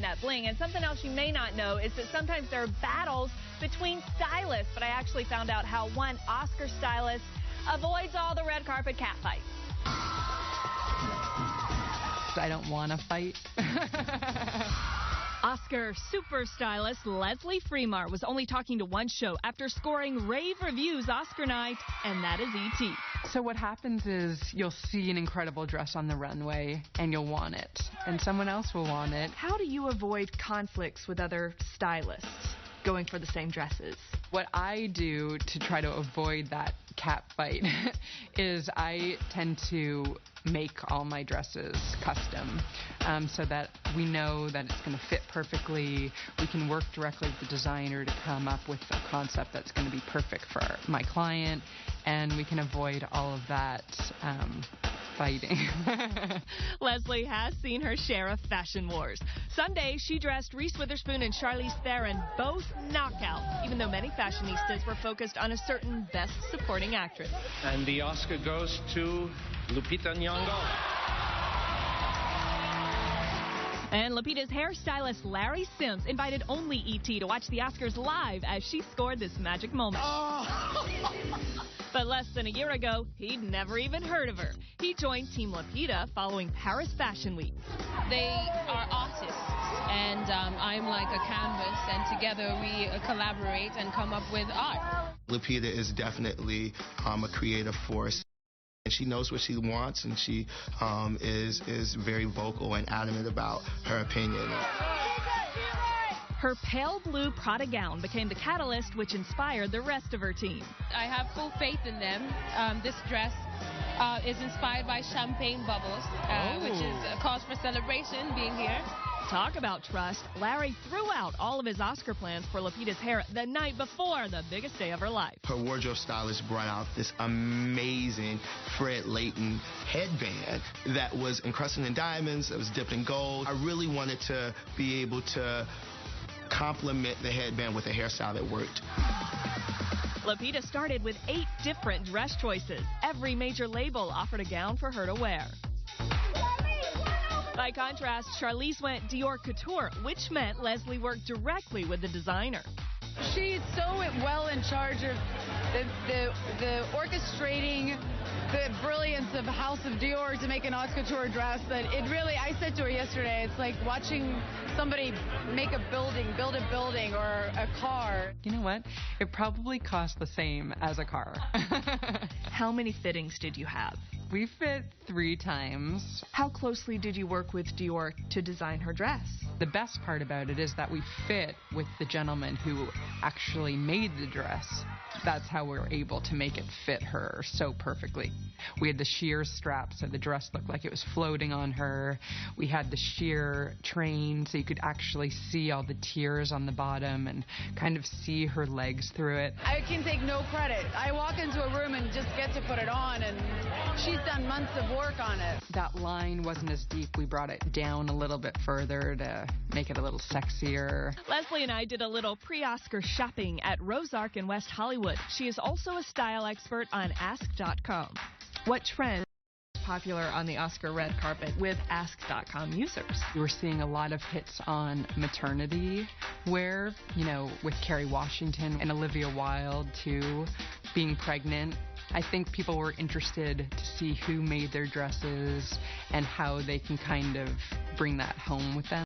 that bling. And something else you may not know is that sometimes there are battles between stylists, but I actually found out how one Oscar stylist avoids all the red carpet catfights. I don't want to fight. Oscar super stylist Leslie Fremar was only talking to one show after scoring rave reviews Oscar night, and that is E.T. So what happens is you'll see an incredible dress on the runway, and you'll want it, and someone else will want it. How do you avoid conflicts with other stylists going for the same dresses? What I do to try to avoid that cat fight is I tend to make all my dresses custom so that we know that it's going to fit perfectly. We can work directly with the designer to come up with a concept that's going to be perfect for my client, and we can avoid all of that fighting. Leslie has seen her share of fashion wars. Sunday, she dressed Reese Witherspoon and Charlize Theron, both knockouts, even though many fashionistas were focused on a certain Best Supporting Actress. And the Oscar goes to Lupita Nyong'o. And Lupita's hairstylist Larry Sims invited only E.T. to watch the Oscars live as she scored this magic moment. But less than a year ago, he'd never even heard of her. He joined Team Lupita following Paris Fashion Week. They are artists, and I'm like a canvas, and together we collaborate and come up with art. Lupita is definitely a creative force. And she knows what she wants, and she is very vocal and adamant about her opinion. Her pale blue Prada gown became the catalyst which inspired the rest of her team. I have full faith in them. This dress is inspired by champagne bubbles, which is a cause for celebration being here. Talk about trust. Larry threw out all of his Oscar plans for Lupita's hair the night before the biggest day of her life. Her wardrobe stylist brought out this amazing Fred Leighton headband that was encrusted in diamonds, that was dipped in gold. I really wanted to be able to complement the headband with a hairstyle that worked. Lupita started with 8 different dress choices. Every major label offered a gown for her to wear. By contrast, Charlize went Dior Couture, which meant Leslie worked directly with the designer. She's so well in charge of the orchestrating the brilliance of House of Dior to make an haute couture dress that it really, I said to her yesterday, it's like watching somebody make a building, build a building or a car. You know what? It probably cost the same as a car. How many fittings did you have? We fit 3 times. How closely did you work with Dior to design her dress? The best part about it is that we fit with the gentleman who actually made the dress. That's how we were able to make it fit her so perfectly. We had the sheer strap, so the dress looked like it was floating on her. We had the sheer train, so you could actually see all the tiers on the bottom and kind of see her legs through it. I can take no credit. I walk into a room and just get to put it on, and she's done months of work on it. That line wasn't as deep. We brought it down a little bit further to make it a little sexier. Leslie and I did a little pre-Oscar shopping at Rose Arc in West Hollywood. She is also a style expert on Ask.com. What trends are popular on the Oscar red carpet with Ask.com users? We're seeing a lot of hits on maternity wear, you know, with Kerry Washington and Olivia Wilde, too, being pregnant. I think people were interested to see who made their dresses and how they can kind of bring that home with them.